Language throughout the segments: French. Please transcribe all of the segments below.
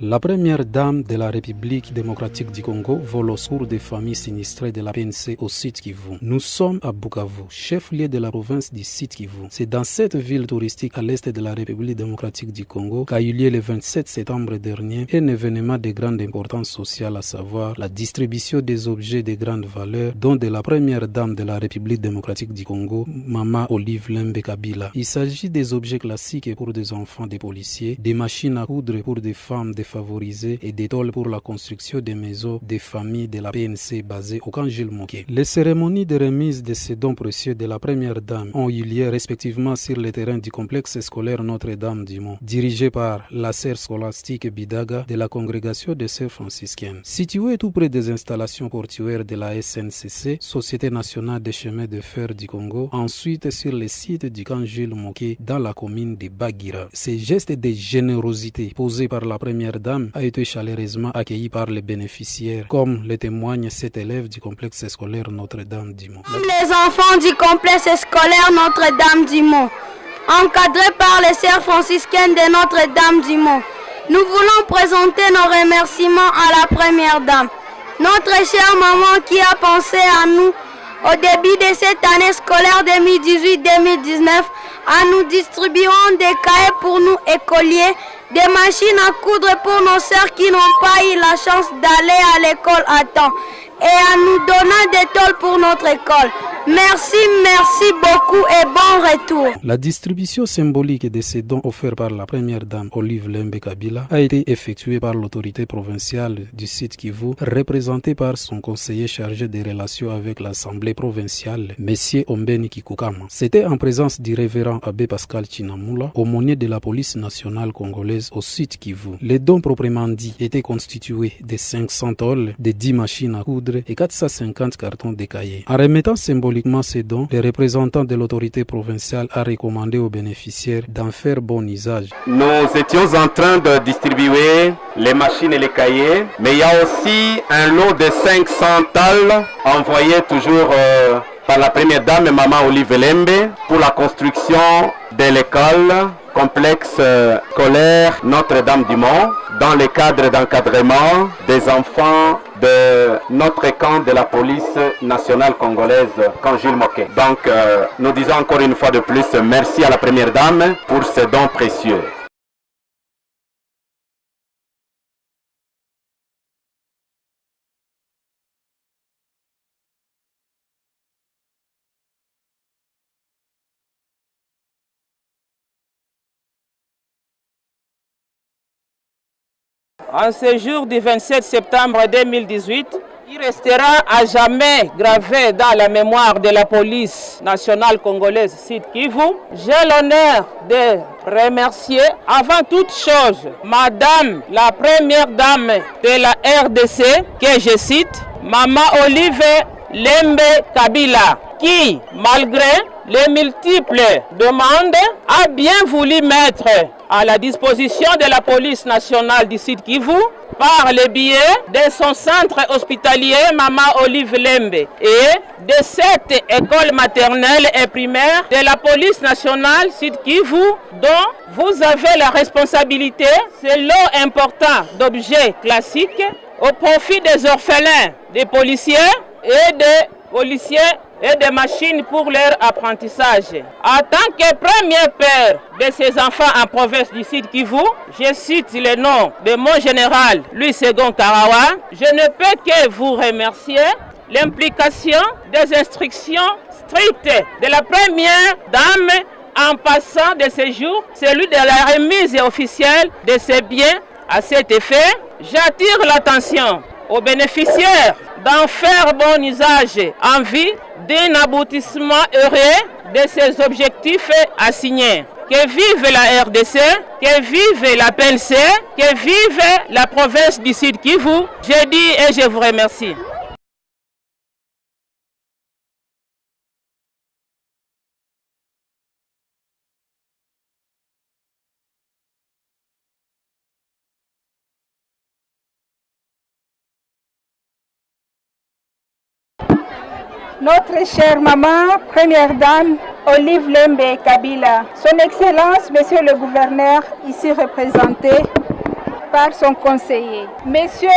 La première dame de la République démocratique du Congo vole au secours des familles sinistrées de la PNC au Sud Kivu. Nous sommes à Bukavu, chef-lieu de la province du Sud Kivu. C'est dans cette ville touristique à l'est de la République démocratique du Congo qu'a eu lieu le 27 septembre dernier un événement de grande importance sociale, à savoir la distribution des objets de grande valeur, dont de la première dame de la République démocratique du Congo, Maman Olive Lembe Kabila. Il s'agit des objets classiques pour des enfants des policiers, des machines à coudre pour des femmes défavorisées et des tôles pour la construction des maisons des familles de la PNC basées au camp Jules Moké. Les cérémonies de remise de ces dons précieux de la première dame ont eu lieu respectivement sur le terrain du complexe scolaire Notre-Dame du Mont, dirigé par la sœur scolastique Bidaga de la congrégation des sœurs franciscaines. Situé tout près des installations portuaires de la SNCC, Société nationale des chemins de fer du Congo, ensuite sur le site du camp Jules Moké dans la commune de Bagira. Ces gestes de générosité posés par la première dame a été chaleureusement accueilli par les bénéficiaires, comme le témoigne cet élève du complexe scolaire Notre-Dame du Mont. Les enfants du complexe scolaire Notre-Dame du Mont, encadrés par les sœurs franciscaines de Notre-Dame du Mont, nous voulons présenter nos remerciements à la première dame, notre chère maman qui a pensé à nous au début de cette année scolaire 2018-2019 en nous distribuant des cahiers pour nous écoliers, des machines à coudre pour nos sœurs qui n'ont pas eu la chance d'aller à l'école à temps et en nous donnant des tôles pour notre école. Merci beaucoup et bon retour. La distribution symbolique de ces dons offerts par la première dame Olive Lembe Kabila a été effectuée par l'autorité provinciale du Sud Kivu, représentée par son conseiller chargé des relations avec l'Assemblée provinciale, M. Ombeni Kikukama. C'était en présence du révérend Abbé Pascal Chinamula, aumônier de la police nationale congolaise au Sud Kivu. Les dons proprement dits étaient constitués de 500 tôles, de 10 machines à coudre et 450 cartons de cahiers. En remettant symboliquement ces dons, les représentants de l'autorité provinciale a recommandé aux bénéficiaires d'en faire bon usage. Nous étions en train de distribuer les machines et les cahiers, mais il y a aussi un lot de 500 tôles envoyés toujours par la première dame, Maman Olive Lembe, pour la construction de l'école complexe scolaire Notre-Dame du Mont, dans le cadre d'encadrement des enfants de notre camp de la police nationale congolaise, camp Jules Moké. Donc, nous disons encore une fois de plus merci à la première dame pour ces dons précieux. En ce jour du 27 septembre 2018, il restera à jamais gravé dans la mémoire de la police nationale congolaise Sud Kivu. J'ai l'honneur de remercier avant toute chose Madame la première dame de la RDC, que je cite, Maman Olive Lembe Kabila, qui, malgré les multiples demandes, a bien voulu mettre à la disposition de la police nationale du Sud Kivu par le biais de son centre hospitalier Maman Olive Lembe et de cette école maternelle et primaire de la police nationale Sud Kivu dont vous avez la responsabilité, ce lot important d'objets classiques au profit des orphelins, des policiers et des policiers et des machines pour leur apprentissage. En tant que premier père de ces enfants en province du Sud Kivu, je cite le nom de mon général Louis Segon Karawa, je ne peux que vous remercier l'implication des instructions strictes de la première dame en passant de ce jour, celui de la remise officielle de ces biens. À cet effet, j'attire l'attention aux bénéficiaires d'en faire bon usage en vue d'un aboutissement heureux de ces objectifs assignés. Que vive la RDC, que vive la PNC, que vive la province du Sud Kivu. Je dis et je vous remercie. notre chère maman, première dame, Olive Lembe Kabila, son Excellence, Monsieur le gouverneur, ici représenté par son conseiller, Monsieur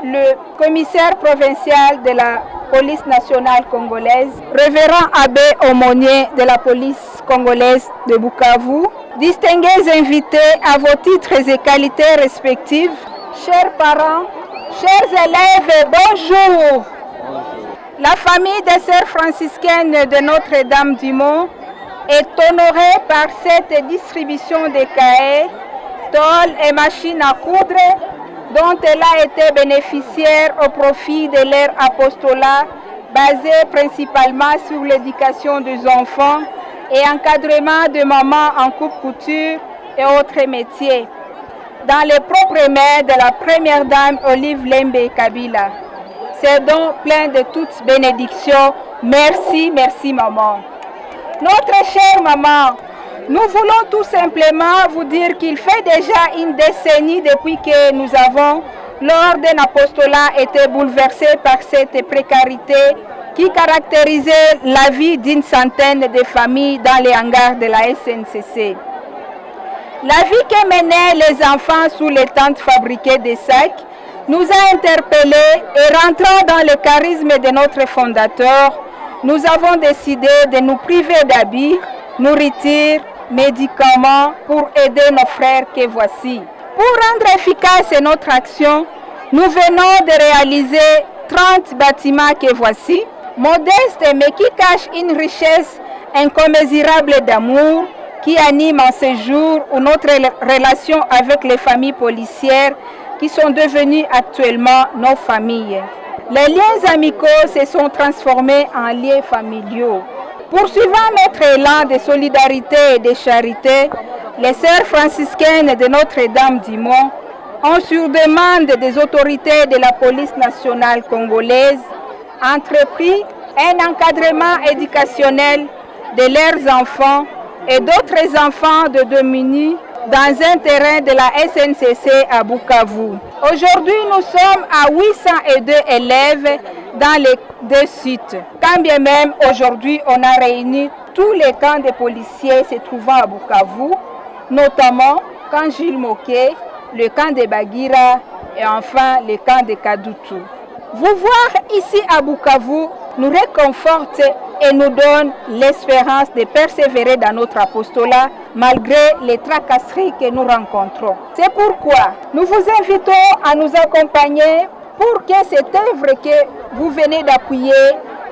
le commissaire provincial de la police nationale congolaise, révérend abbé aumônier de la police congolaise de Bukavu, distingués invités à vos titres et qualités respectives, chers parents, chers élèves, bonjour. La famille des sœurs franciscaines de Notre-Dame-du-Mont est honorée par cette distribution de cahiers, tôles et machines à coudre dont elle a été bénéficiaire au profit de leur apostolat basé principalement sur l'éducation des enfants et encadrement de mamans en coupe-couture et autres métiers. Dans les propres mains de la première dame Olive Lembe Kabila. C'est donc plein de toutes bénédictions. Merci, merci maman. Notre chère maman, nous voulons tout simplement vous dire qu'il fait déjà une décennie depuis que nous avons, lors d'un apostolat, été bouleversés par cette précarité qui caractérisait la vie d'une centaine de familles dans les hangars de la SNCC. La vie que menaient les enfants sous les tentes fabriquées des sacs nous a interpellés et rentrant dans le charisme de notre fondateur, nous avons décidé de nous priver d'habits, nourriture, médicaments pour aider nos frères que voici. Pour rendre efficace notre action, nous venons de réaliser 30 bâtiments que voici, modestes mais qui cachent une richesse incommensurable d'amour qui anime en ces jours où notre relation avec les familles policières qui sont devenues actuellement nos familles. Les liens amicaux se sont transformés en liens familiaux. Poursuivant notre élan de solidarité et de charité, les sœurs franciscaines de Notre-Dame-du-Mont ont, sur demande des autorités de la police nationale congolaise, entrepris un encadrement éducationnel de leurs enfants et d'autres enfants de démunis dans un terrain de la SNCC à Bukavu. Aujourd'hui, nous sommes à 802 élèves dans les deux sites. Quand bien même aujourd'hui, on a réuni tous les camps de policiers se trouvant à Bukavu, notamment camp Gilles Moquet, le camp de Bagira et enfin le camp de Kadutu. Vous voir ici à Bukavu nous réconforte et nous donne l'espérance de persévérer dans notre apostolat malgré les tracasseries que nous rencontrons. C'est pourquoi nous vous invitons à nous accompagner pour que cette œuvre que vous venez d'appuyer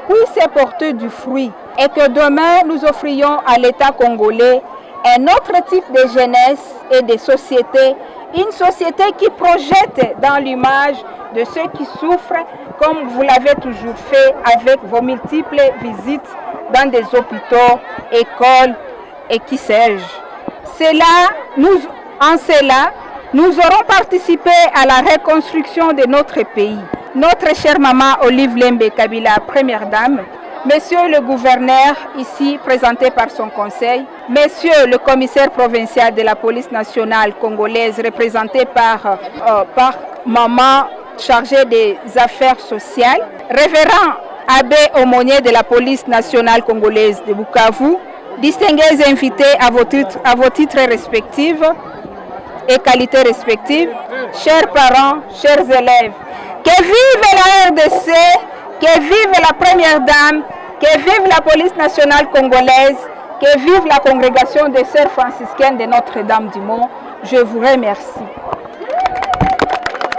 puisse porter du fruit et que demain nous offrions à l'État congolais un autre type de jeunesse et de société, une société qui projette dans l'image de ceux qui souffrent, comme vous l'avez toujours fait avec vos multiples visites dans des hôpitaux, écoles et qui sais-je. En cela, nous aurons participé à la reconstruction de notre pays. Notre chère maman Olive Lembe Kabila, première dame, Monsieur le gouverneur, ici présenté par son conseil, Monsieur le commissaire provincial de la police nationale congolaise, représenté par maman chargée des affaires sociales, révérend abbé aumônier de la police nationale congolaise de Bukavu, distingués invités à vos titres respectifs et qualités respectives, chers parents, chers élèves, que vive la RDC, que vive la première dame, que vive la police nationale congolaise, que vive la congrégation des sœurs franciscaines de Notre-Dame-du-Mont. Je vous remercie.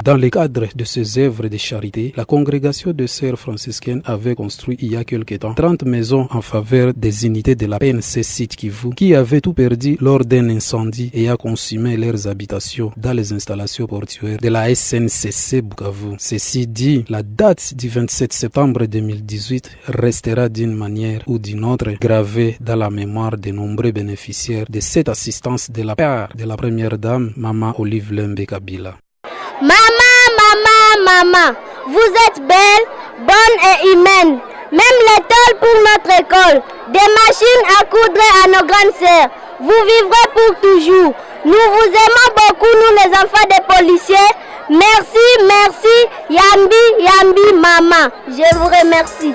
Dans le cadre de ces œuvres de charité, la congrégation de sœurs franciscaines avait construit il y a quelque temps 30 maisons en faveur des unités de la PNC Sud Kivu qui avaient tout perdu lors d'un incendie et a consumé leurs habitations dans les installations portuaires de la SNCC Bukavu. Ceci dit, la date du 27 septembre 2018 restera d'une manière ou d'une autre gravée dans la mémoire de nombreux bénéficiaires de cette assistance de la part de la première dame, Maman Olive Lembe Kabila. Maman, vous êtes belle, bonne et humaine. Même l'étole pour notre école, des machines à coudre à nos grandes sœurs. Vous vivrez pour toujours. Nous vous aimons beaucoup, nous les enfants des policiers. Merci, Yambi, maman. Je vous remercie.